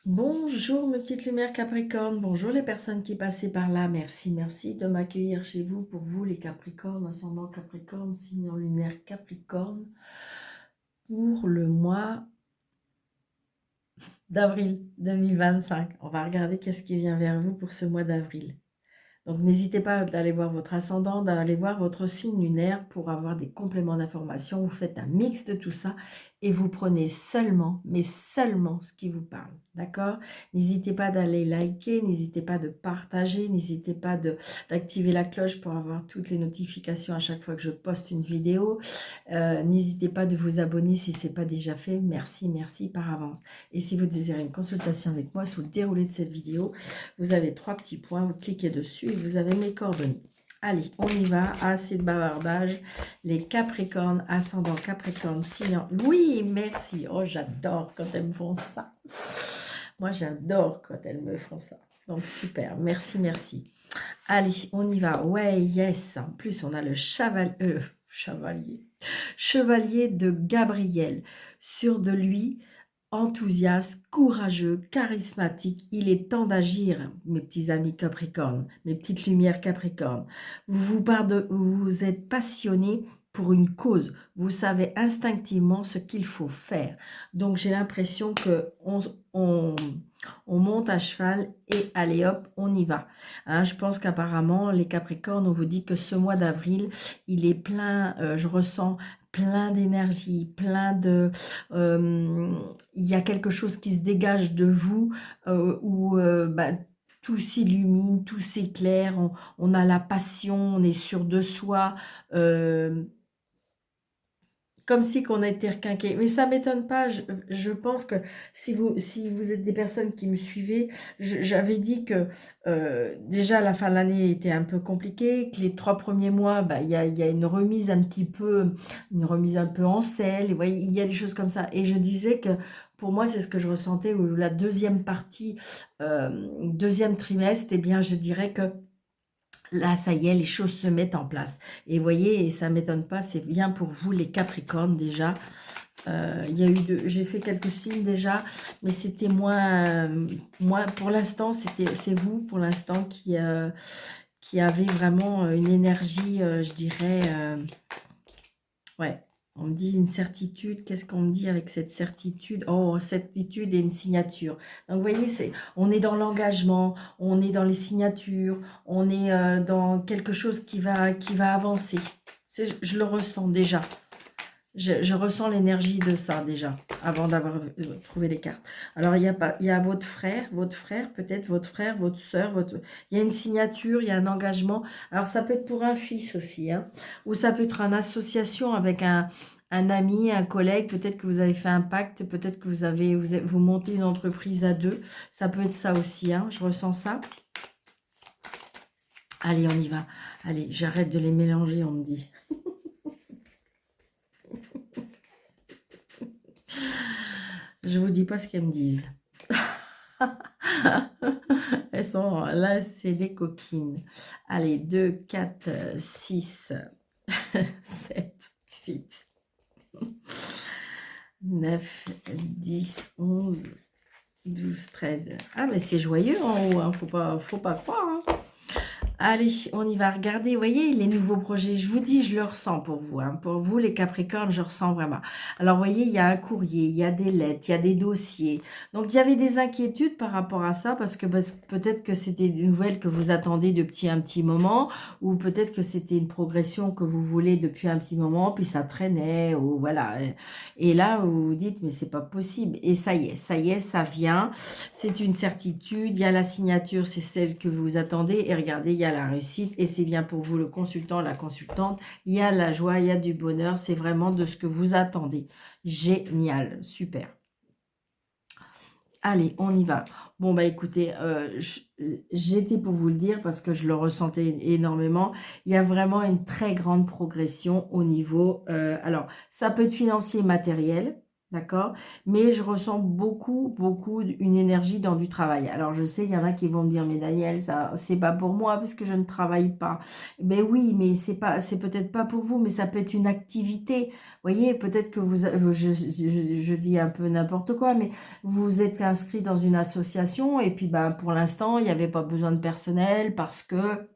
Bonjour mes petites lumières Capricorne, bonjour les personnes qui passaient par là, merci de m'accueillir chez vous. Pour vous les Capricornes, ascendant Capricorne, signe lunaire Capricorne, pour le mois d'avril 2025. On va regarder qu'est-ce qui vient vers vous pour ce mois d'avril. Donc n'hésitez pas d'aller voir votre ascendant, d'aller voir votre signe lunaire pour avoir des compléments d'information. Vous faites un mix de tout ça et vous prenez seulement, mais seulement ce qui vous parle. D'accord? N'hésitez pas d'aller liker, n'hésitez pas de partager, n'hésitez pas d'activer la cloche pour avoir toutes les notifications à chaque fois que je poste une vidéo. N'hésitez pas de vous abonner si ce n'est pas déjà fait. Merci par avance. Et si vous désirez une consultation avec moi sous le déroulé de cette vidéo, vous avez 3 petits points, vous cliquez dessus et vous avez mes coordonnées. Allez, on y va, assez de bavardage. Les Capricornes, ascendant Capricorne, signe. Oui, merci. Oh, j'adore quand elles me font ça. Moi, j'adore quand elles me font ça. Donc, super. Merci. Allez, on y va. Ouais, yes. En plus, on a le chevalier. Chevalier de Gabriel. Sûr de lui, enthousiaste, courageux, charismatique. Il est temps d'agir, mes petits amis Capricorne, mes petites lumières Capricorne. Vous êtes passionné pour une cause. Vous savez instinctivement ce qu'il faut faire. Donc, j'ai l'impression que on monte à cheval et allez hop, on y va. Hein, je pense qu'apparemment, les Capricornes, on vous dit que ce mois d'avril, il est plein, je ressens plein d'énergie, il y a quelque chose qui se dégage de vous où tout s'illumine, tout s'éclaire, on a la passion, on est sûr de soi, comme si qu'on était requinqué. Mais ça m'étonne pas, je pense que si vous êtes des personnes qui me suivez, j'avais dit que déjà la fin de l'année était un peu compliquée, que les 3 premiers mois, il y a une remise une remise un peu en selle, et voyez, il y a des choses comme ça. Et je disais que pour moi, c'est ce que je ressentais, où la deuxième partie, deuxième trimestre, eh bien, je dirais que là, ça y est, les choses se mettent en place. Et vous voyez, et ça ne m'étonne pas, c'est bien pour vous les Capricornes déjà. J'ai fait quelques signes déjà, mais c'était moins pour l'instant, c'est vous pour l'instant qui avez vraiment une énergie, je dirais, ouais. On me dit une certitude. Qu'est-ce qu'on me dit avec cette certitude? Oh, certitude et une signature. Donc, vous voyez, on est dans l'engagement, on est dans les signatures, on est dans quelque chose qui va avancer. Je le ressens déjà. Je ressens l'énergie de ça déjà, avant d'avoir trouvé les cartes. Alors, il y a votre frère, peut-être votre frère, votre soeur, il y a une signature, il y a un engagement. Alors, ça peut être pour un fils aussi, hein, ou ça peut être une association avec un ami, un collègue. Peut-être que vous avez fait un pacte, peut-être que vous montez une entreprise à deux. Ça peut être ça aussi, hein, je ressens ça. Allez, on y va. Allez, j'arrête de les mélanger, on me dit. Je vous dis pas ce qu'elles me disent. Elles sont là, c'est des coquines. Allez, 2, 4, 6, 7, 8, 9, 10, 11, 12, 13. Ah, mais c'est joyeux en haut, hein. Faut pas croire, hein. Allez, on y va. Regardez, vous voyez, les nouveaux projets. Je vous dis, je le ressens pour vous, hein. Pour vous, les Capricornes, je ressens vraiment. Alors, vous voyez, il y a un courrier, il y a des lettres, il y a des dossiers. Donc, il y avait des inquiétudes par rapport à ça, parce que peut-être que c'était des nouvelles que vous attendez depuis un petit moment, ou peut-être que c'était une progression que vous voulez depuis un petit moment, puis ça traînait, ou voilà. Et là, vous vous dites, mais c'est pas possible. Et ça y est, ça vient. C'est une certitude. Il y a la signature, c'est celle que vous attendez. Et regardez, il y a la réussite et c'est bien pour vous le consultant, la consultante. Il y a la joie, il y a du bonheur. C'est vraiment de ce que vous attendez. Génial, super. Allez, on y va. Bon, bah écoutez, j'étais pour vous le dire parce que je le ressentais énormément. Il y a vraiment une très grande progression au niveau... alors, ça peut être financier, matériel. D'accord? Mais je ressens beaucoup, beaucoup une énergie dans du travail. Alors, je sais, il y en a qui vont me dire, mais Daniel, ça, c'est pas pour moi parce que je ne travaille pas. Ben oui, mais c'est pas, c'est peut-être pas pour vous, mais ça peut être une activité. Vous voyez, peut-être que je dis un peu n'importe quoi, mais vous êtes inscrit dans une association et puis, ben, pour l'instant, il n'y avait pas besoin de personnel parce que,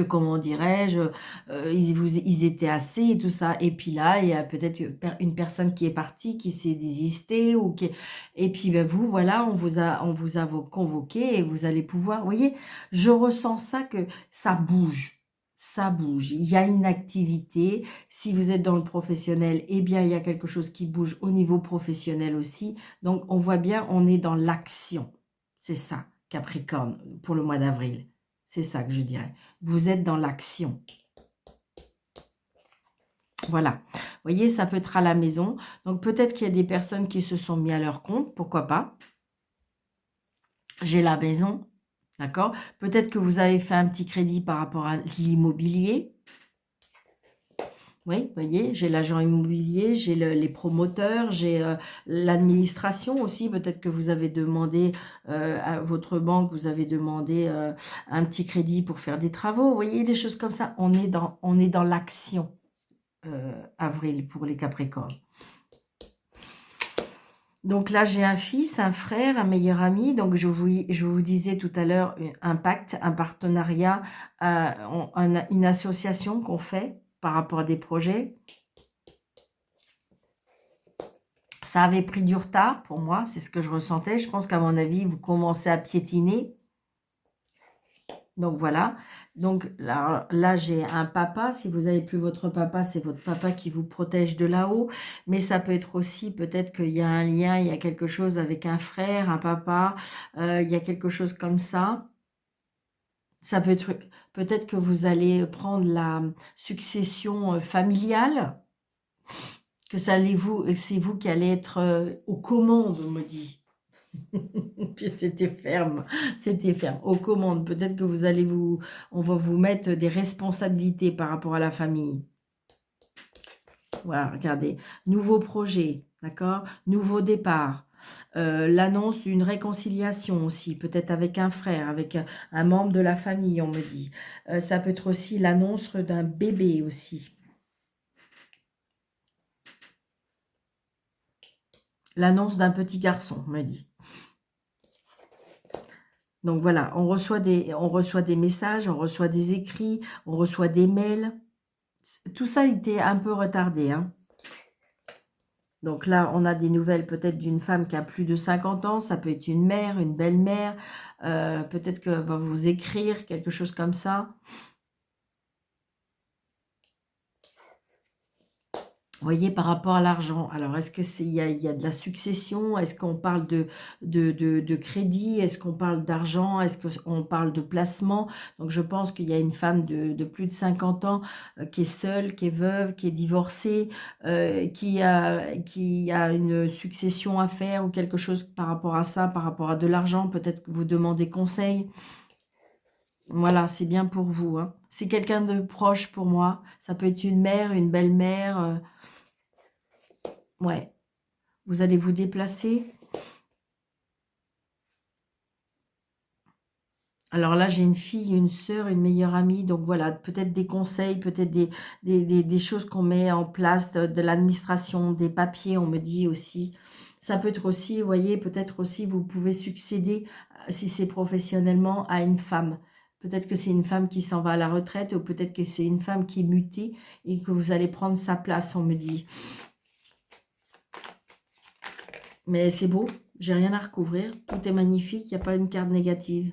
comment dirais-je, ils étaient assez et tout ça. Et puis là, il y a peut-être une personne qui est partie, qui s'est désistée, et puis ben, vous, voilà, on vous a convoqué et vous allez pouvoir, vous voyez, je ressens ça que ça bouge. Ça bouge, il y a une activité. Si vous êtes dans le professionnel, eh bien, il y a quelque chose qui bouge au niveau professionnel aussi. Donc, on voit bien, on est dans l'action. C'est ça, Capricorne, pour le mois d'avril. C'est ça que je dirais. Vous êtes dans l'action. Voilà. Vous voyez, ça peut être à la maison. Donc, peut-être qu'il y a des personnes qui se sont mis à leur compte. Pourquoi pas? J'ai la maison. D'accord? Peut-être que vous avez fait un petit crédit par rapport à l'immobilier. Oui, vous voyez, j'ai l'agent immobilier, j'ai les promoteurs, j'ai l'administration aussi. Peut-être que vous avez demandé à votre banque, vous avez demandé un petit crédit pour faire des travaux. Vous voyez, des choses comme ça. On est dans l'action, avril, pour les Capricornes. Donc là, j'ai un fils, un frère, un meilleur ami. Donc, je vous disais tout à l'heure, un pacte, un partenariat, une association qu'on fait par rapport à des projets. Ça avait pris du retard pour moi, c'est ce que je ressentais. Je pense qu'à mon avis, vous commencez à piétiner. Donc voilà. Donc là, j'ai un papa. Si vous n'avez plus votre papa, c'est votre papa qui vous protège de là-haut. Mais ça peut être aussi, peut-être qu'il y a un lien, il y a quelque chose avec un frère, un papa. Il y a quelque chose comme ça. Ça peut être, peut-être que vous allez prendre la succession familiale. Que c'est vous qui allez être aux commandes, on me dit. Puis c'était ferme, c'était ferme. Aux commandes, peut-être que on va vous mettre des responsabilités par rapport à la famille. Voilà, regardez, nouveau projet, d'accord? Nouveau départ. L'annonce d'une réconciliation aussi, peut-être avec un frère, avec un membre de la famille, on me dit. Ça peut être aussi l'annonce d'un bébé aussi. L'annonce d'un petit garçon, on me dit. Donc voilà, on reçoit des messages, on reçoit des écrits, on reçoit des mails. Tout ça était un peu retardé, hein. Donc là, on a des nouvelles peut-être d'une femme qui a plus de 50 ans. Ça peut être une mère, une belle-mère. Peut-être qu'elle va vous écrire quelque chose comme ça. Vous voyez, par rapport à l'argent, alors est-ce que il y a de la succession? Est-ce qu'on parle de crédit? Est-ce qu'on parle d'argent? Est-ce qu'on parle de placement? Donc je pense qu'il y a une femme de plus de 50 ans qui est seule, qui est veuve, qui est divorcée, qui a une succession à faire ou quelque chose par rapport à ça, par rapport à de l'argent. Peut-être que vous demandez conseil. Voilà, c'est bien pour vous, hein. C'est quelqu'un de proche pour moi. Ça peut être une mère, une belle-mère. Ouais. Vous allez vous déplacer. Alors là, j'ai une fille, une sœur, une meilleure amie. Donc voilà, peut-être des conseils, peut-être des choses qu'on met en place, de l'administration, des papiers, on me dit aussi. Ça peut être aussi, vous voyez, peut-être aussi, vous pouvez succéder, si c'est professionnellement, à une femme. Peut-être que c'est une femme qui s'en va à la retraite ou peut-être que c'est une femme qui est mutée et que vous allez prendre sa place, on me dit. Mais c'est beau, j'ai rien à recouvrir. Tout est magnifique, il n'y a pas une carte négative.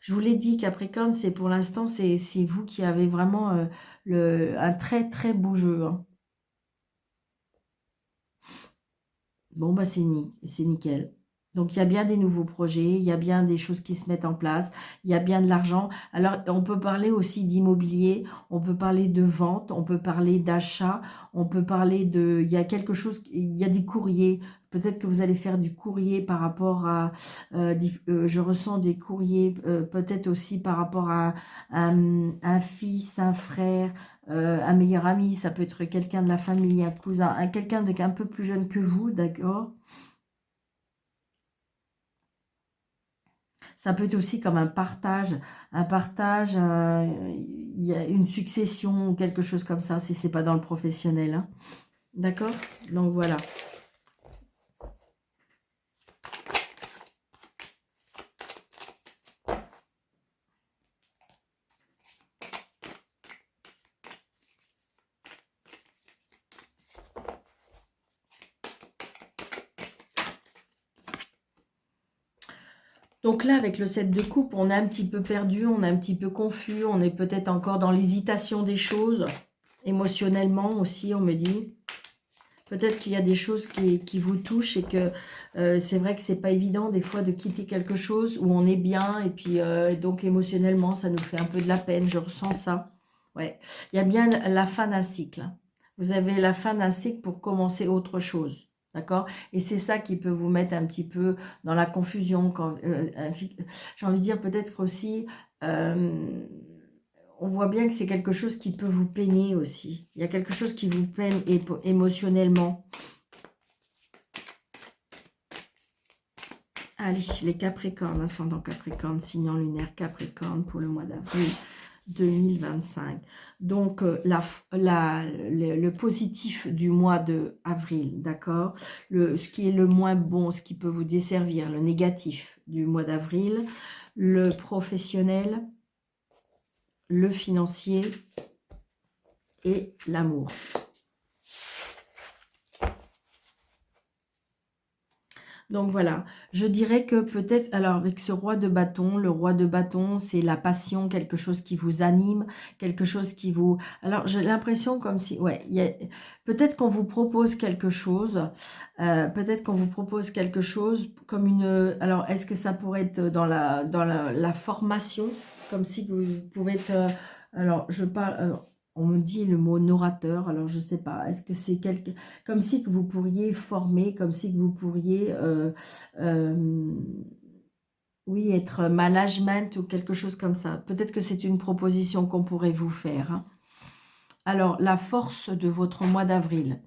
Je vous l'ai dit, Capricorne, c'est pour l'instant, c'est vous qui avez vraiment un très très beau jeu, hein. Bon, bah c'est nickel. Donc, il y a bien des nouveaux projets, il y a bien des choses qui se mettent en place, il y a bien de l'argent. Alors, on peut parler aussi d'immobilier, on peut parler de vente, on peut parler d'achat, on peut parler il y a quelque chose, il y a des courriers Peut-être que vous allez faire du courrier par rapport à, je ressens des courriers, peut-être aussi par rapport à un fils, un frère, un meilleur ami, ça peut être quelqu'un de la famille, un cousin, quelqu'un un peu plus jeune que vous, d'accord? Ça peut être aussi comme un partage, il y a une succession ou quelque chose comme ça, si c'est pas dans le professionnel, hein. D'accord? Donc voilà. Donc là, avec le 7 de coupe, on est un petit peu perdu, on est un petit peu confus, on est peut-être encore dans l'hésitation des choses, émotionnellement aussi, on me dit. Peut-être qu'il y a des choses qui vous touchent et que c'est vrai que c'est pas évident des fois de quitter quelque chose où on est bien et puis donc émotionnellement, ça nous fait un peu de la peine, je ressens ça. Ouais, il y a bien la fin d'un cycle, hein. Vous avez la fin d'un cycle pour commencer autre chose. D'accord? Et c'est ça qui peut vous mettre un petit peu dans la confusion. Quand j'ai envie de dire peut-être aussi, euh, on voit bien que c'est quelque chose qui peut vous peiner aussi. Il y a quelque chose qui vous peine émotionnellement. Allez, les Capricornes, ascendant Capricorne, signe lunaire Capricorne pour le mois d'avril 2025. Donc, le positif du mois de avril, d'accord? Ce qui est le moins bon, ce qui peut vous desservir, le négatif du mois d'avril, le professionnel, le financier et l'amour. Donc voilà, je dirais que peut-être, alors avec ce roi de bâton, le roi de bâton, c'est la passion, quelque chose qui vous anime, quelque chose qui vous... Alors j'ai l'impression comme si, ouais, peut-être qu'on vous propose quelque chose, peut-être qu'on vous propose quelque chose comme une... Alors est-ce que ça pourrait être dans la formation, comme si vous pouvez être... alors je parle... on me dit le mot narrateur, alors je sais pas, est-ce que c'est quelque comme si que vous pourriez former, comme si que vous pourriez, euh, oui, être management ou quelque chose comme ça. Peut-être que c'est une proposition qu'on pourrait vous faire, hein. Alors, la force de votre mois d'avril.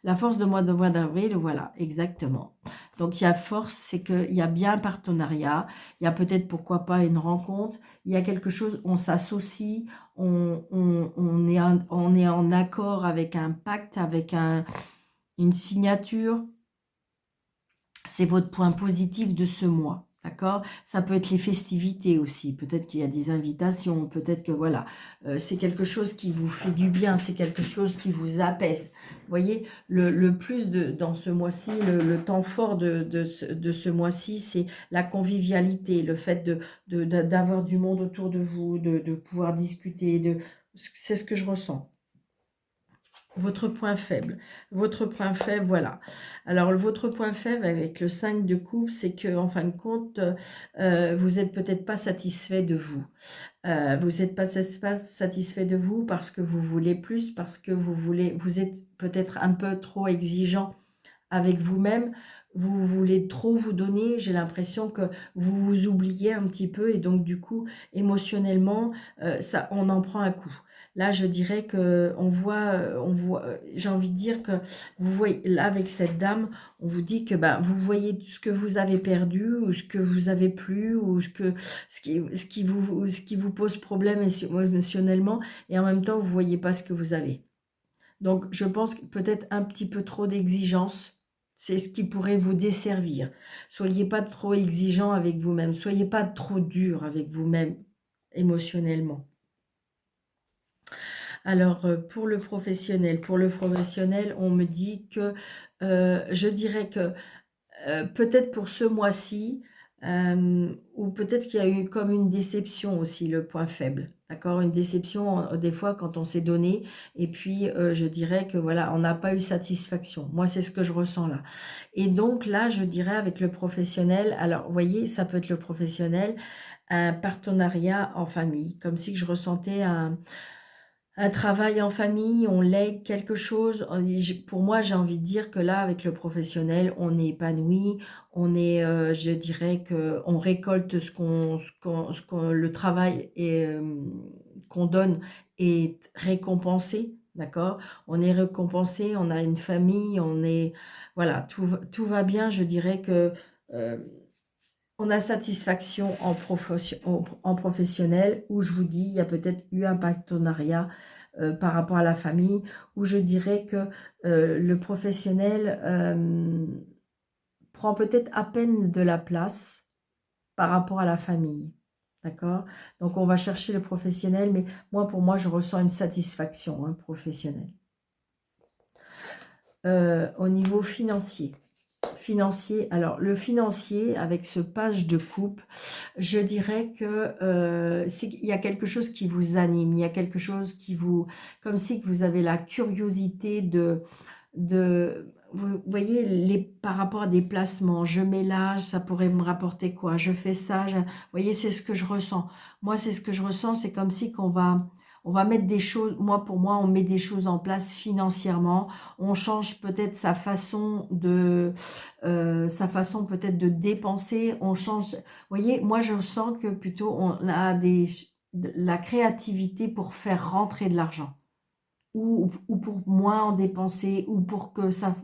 La force de mois d'avril, voilà, exactement. Donc, il y a force, c'est qu'il y a bien un partenariat. Il y a peut-être, pourquoi pas, une rencontre. Il y a quelque chose, on s'associe, on est en accord avec un pacte, avec une signature. C'est votre point positif de ce mois. D'accord? Ça peut être les festivités aussi. Peut-être qu'il y a des invitations. Peut-être que voilà, c'est quelque chose qui vous fait du bien. C'est quelque chose qui vous apaise. Vous voyez, le plus dans ce mois-ci, le temps fort de ce mois-ci, c'est la convivialité, le fait d'avoir du monde autour de vous, de pouvoir discuter. C'est ce que je ressens. Votre point faible. Votre point faible, voilà. Alors, votre point faible avec le 5 de coupe, c'est que en fin de compte, vous n'êtes peut-être pas satisfait de vous. Vous n'êtes pas satisfait de vous parce que vous voulez plus, parce que vous êtes peut-être un peu trop exigeant avec vous-même. Vous voulez trop vous donner. J'ai l'impression que vous vous oubliez un petit peu et donc du coup, émotionnellement, on en prend un coup. Là, je dirais que on voit, j'ai envie de dire que vous voyez, là, avec cette dame, on vous dit que ben, vous voyez ce que vous avez perdu ou ce que vous avez plus ou ce qui vous pose problème émotionnellement et en même temps, vous voyez pas ce que vous avez. Donc, je pense que peut-être un petit peu trop d'exigence, c'est ce qui pourrait vous desservir. Soyez pas trop exigeant avec vous-même, soyez pas trop dur avec vous-même émotionnellement. Alors, pour le professionnel, on me dit que, je dirais que peut-être pour ce mois-ci, ou peut-être qu'il y a eu comme une déception aussi, le point faible. D'accord? Une déception, des fois, quand on s'est donné. Et puis, je dirais que voilà, on n'a pas eu satisfaction. Moi, c'est ce que je ressens là. Et donc là, je dirais avec le professionnel, alors, vous voyez, ça peut être le professionnel, un partenariat en famille. Comme si je ressentais un travail en famille, on lègue quelque chose. Pour moi, j'ai envie de dire que là, avec le professionnel, on est épanoui, on est, je dirais que on récolte le travail qu'on donne est récompensé, d'accord? On est récompensé, on a une famille, on est, voilà, tout va bien. Je dirais que euh, on a satisfaction en professionnel, où je vous dis, il y a peut-être eu un partenariat par rapport à la famille, où je dirais que le professionnel prend peut-être à peine de la place par rapport à la famille. D'accord? Donc, on va chercher le professionnel, mais moi, pour moi, je ressens une satisfaction professionnelle. Au niveau financier. Alors, le financier, avec ce page de coupe, je dirais que il y a quelque chose qui vous anime, il y a quelque chose qui vous, comme si que vous avez la curiosité vous voyez, par rapport à des placements, je mets là, ça pourrait me rapporter quoi, je fais ça, vous voyez, c'est ce que je ressens. Moi, c'est ce que je ressens, c'est comme si on va mettre des choses, pour moi, on met des choses en place financièrement, on change peut-être sa façon peut-être de dépenser, on change, vous voyez, moi, je sens que plutôt on a la créativité pour faire rentrer de l'argent. Ou pour moins en dépenser, ou pour que ça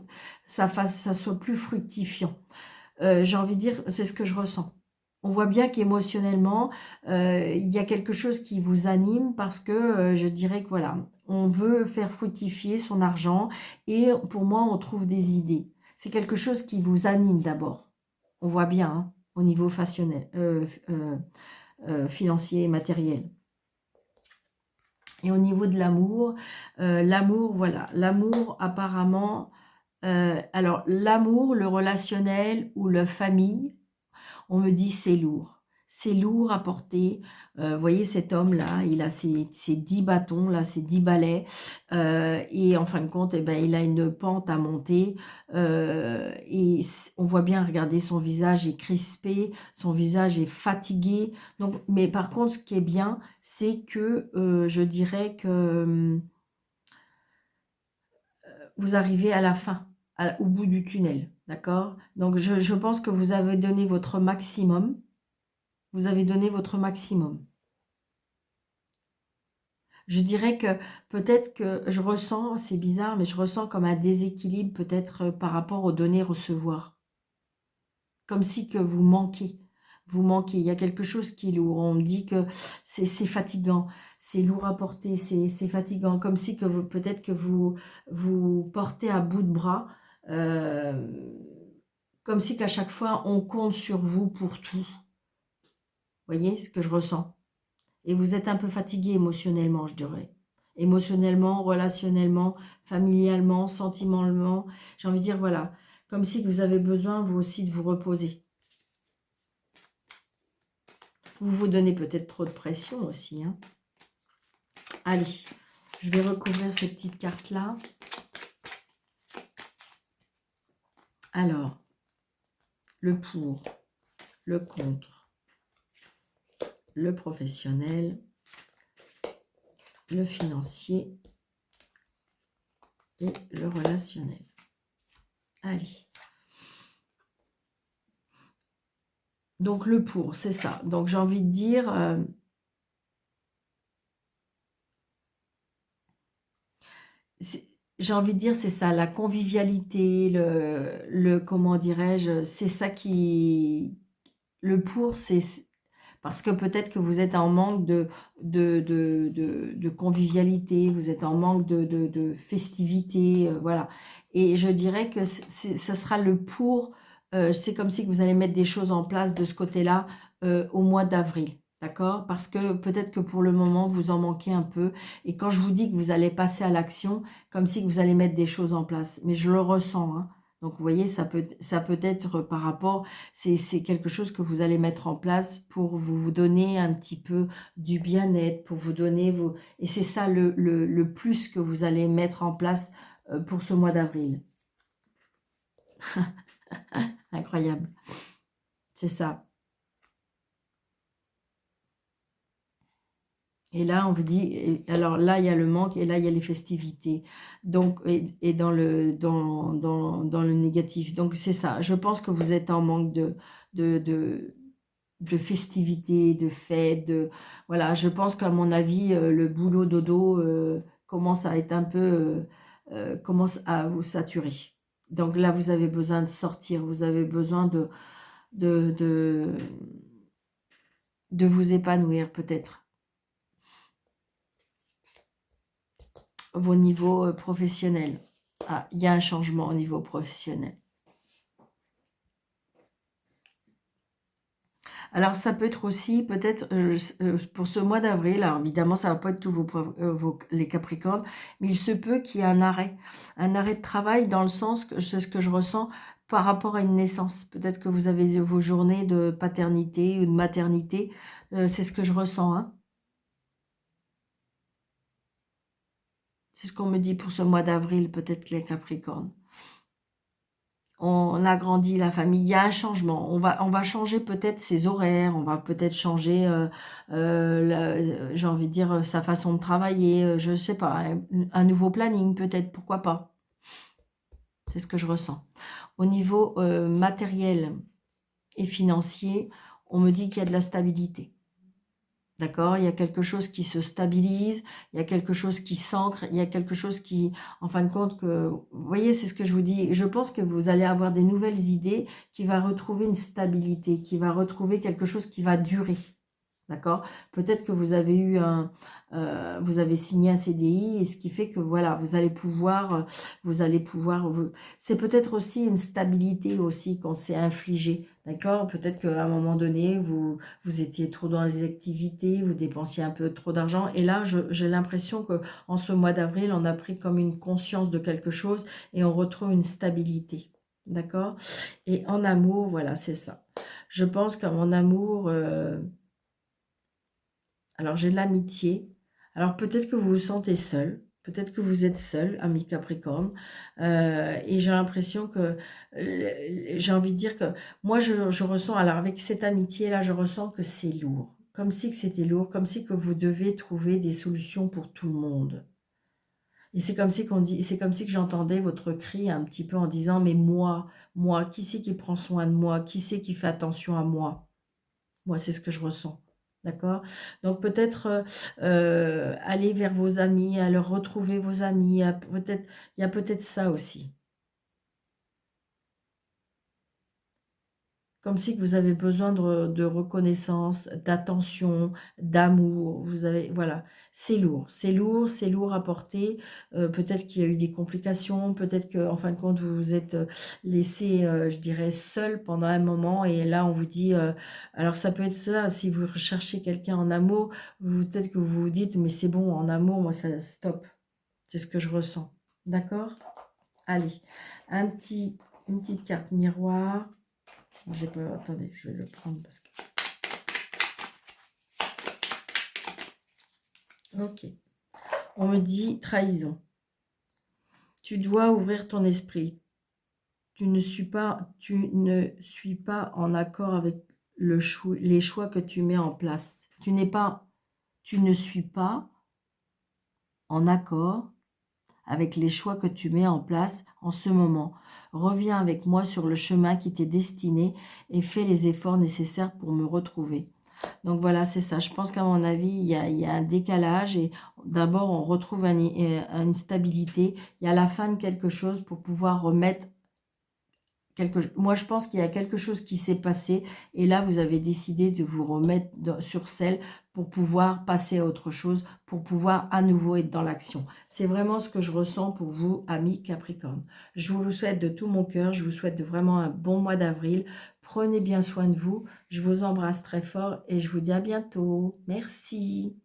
soit plus fructifiant. J'ai envie de dire, c'est ce que je ressens. On voit bien qu'émotionnellement, il y a quelque chose qui vous anime parce que je dirais que voilà, on veut faire fructifier son argent et pour moi, on trouve des idées. C'est quelque chose qui vous anime d'abord. On voit bien au niveau financier et matériel. Et au niveau de l'amour, voilà, l'amour apparemment, alors l'amour, le relationnel ou la famille, on me dit c'est lourd. C'est lourd à porter. Vous voyez cet homme-là, il a ses 10 bâtons, là, ses 10 balais. Et en fin de compte, eh ben, il a une pente à monter. Et on voit bien, regardez, son visage est crispé, son visage est fatigué. Donc, mais par contre, ce qui est bien, c'est que je dirais que vous arrivez à la fin, au bout du tunnel. D'accord? Donc, je pense que vous avez donné votre maximum. Vous avez donné votre maximum. Je dirais que peut-être que je ressens, c'est bizarre, mais je ressens comme un déséquilibre peut-être par rapport au donner-recevoir. Comme si que vous manquez. Vous manquez. Il y a quelque chose qui est lourd. On me dit que c'est fatigant. C'est lourd à porter. C'est fatigant. Comme si que peut-être que vous portez à bout de bras. Comme si qu'à chaque fois, on compte sur vous pour tout. Vous voyez ce que je ressens? Et vous êtes un peu fatigué émotionnellement, je dirais. Émotionnellement, relationnellement, familialement, sentimentalement. J'ai envie de dire, voilà, comme si vous avez besoin, vous aussi, de vous reposer. Vous vous donnez peut-être trop de pression aussi. Hein. Allez, je vais recouvrir ces petites cartes-là. Alors, le pour, le contre, le professionnel, le financier et le relationnel. Allez. Donc, le pour, c'est ça. Donc, j'ai envie de dire... j'ai envie de dire, c'est ça, la convivialité, comment dirais-je, c'est ça qui... Le pour, c'est... Parce que peut-être que vous êtes en manque de convivialité, vous êtes en manque de festivité, voilà. Et je dirais que ça sera le pour, c'est comme si vous allez mettre des choses en place de ce côté-là au mois d'avril, d'accord? Parce que peut-être que pour le moment, vous en manquez un peu. Et quand je vous dis que vous allez passer à l'action, comme si vous allez mettre des choses en place. Mais je le ressens, hein. Donc, vous voyez, ça peut être par rapport, c'est quelque chose que vous allez mettre en place pour vous donner un petit peu du bien-être, pour vous donner vos... Et c'est ça le plus que vous allez mettre en place pour ce mois d'avril. Incroyable. C'est ça. Et là, on vous dit, alors là, il y a le manque et là, il y a les festivités. Donc, et dans le négatif. Donc, c'est ça. Je pense que vous êtes en manque de, de, de festivités, de fêtes. Voilà, je pense qu'à mon avis, le boulot dodo commence à être un peu, commence à vous saturer. Donc là, vous avez besoin de sortir. Vous avez besoin de, de, de vous épanouir peut-être. Vos niveaux professionnels. Ah, il y a un changement au niveau professionnel. Alors, ça peut être aussi, peut-être, pour ce mois d'avril, alors évidemment, ça ne va pas être tous les Capricornes, mais il se peut qu'il y ait un arrêt de travail dans le sens, que c'est ce que je ressens, par rapport à une naissance. Peut-être que vous avez vos journées de paternité ou de maternité, c'est ce que je ressens, hein. C'est ce qu'on me dit pour ce mois d'avril, peut-être les Capricornes. On agrandit la famille, il y a un changement. On va changer peut-être ses horaires, on va peut-être changer, j'ai envie de dire, sa façon de travailler, je ne sais pas, un nouveau planning peut-être, pourquoi pas. C'est ce que je ressens. Au niveau matériel et financier, on me dit qu'il y a de la stabilité. D'accord? Il y a quelque chose qui se stabilise, il y a quelque chose qui s'ancre, il y a quelque chose qui, en fin de compte, que, vous voyez, c'est ce que je vous dis. Je pense que vous allez avoir des nouvelles idées qui va retrouver une stabilité, qui va retrouver quelque chose qui va durer. D'accord? Peut-être que vous avez vous avez signé un CDI et ce qui fait que voilà, c'est peut-être aussi une stabilité aussi qu'on s'est infligé. D'accord? Peut-être qu'à un moment donné, vous étiez trop dans les activités, vous dépensiez un peu trop d'argent. Et là, j'ai l'impression que en ce mois d'avril, on a pris comme une conscience de quelque chose et on retrouve une stabilité. D'accord? Et en amour, voilà, c'est ça. Je pense qu'en mon amour, alors, j'ai de l'amitié. Alors, peut-être que vous vous sentez seul. Peut-être que vous êtes seul, ami Capricorne. Et j'ai l'impression que... j'ai envie de dire que... Moi, je ressens... Alors, avec cette amitié-là, je ressens que c'est lourd. Comme si que c'était lourd. Comme si que vous devez trouver des solutions pour tout le monde. Et c'est comme si qu'on dit... C'est comme si que j'entendais votre cri un petit peu en disant, mais moi, qui c'est qui prend soin de moi? Qui c'est qui fait attention à moi? Moi, c'est ce que je ressens. D'accord? Donc peut-être aller vers vos amis, à leur retrouver vos amis. Il y a peut-être ça aussi. Comme si que vous avez besoin de reconnaissance, d'attention, d'amour. Vous avez, voilà, c'est lourd à porter. Peut-être qu'il y a eu des complications, peut-être que, en fin de compte, vous vous êtes laissé, je dirais, seul pendant un moment. Et là, on vous dit, alors ça peut être ça, si vous recherchez quelqu'un en amour, peut-être que vous vous dites, mais c'est bon, en amour, moi, ça stop. C'est ce que je ressens. D'accord? Allez, une petite carte miroir. J'ai pas... Attendez, je vais le prendre parce que... Ok. On me dit trahison. Tu dois ouvrir ton esprit. Tu ne suis pas en accord avec les choix que tu mets en place. Tu ne suis pas en accord avec les choix que tu mets en place en ce moment. Reviens avec moi sur le chemin qui t'est destiné et fais les efforts nécessaires pour me retrouver. Donc voilà, c'est ça. Je pense qu'à mon avis, il y a un décalage et d'abord, on retrouve une stabilité. Il y a la fin de quelque chose pour pouvoir remettre Moi, je pense qu'il y a quelque chose qui s'est passé et là, vous avez décidé de vous remettre sur selle pour pouvoir passer à autre chose, pour pouvoir à nouveau être dans l'action. C'est vraiment ce que je ressens pour vous, amis Capricorne. Je vous le souhaite de tout mon cœur. Je vous souhaite vraiment un bon mois d'avril. Prenez bien soin de vous. Je vous embrasse très fort et je vous dis à bientôt. Merci.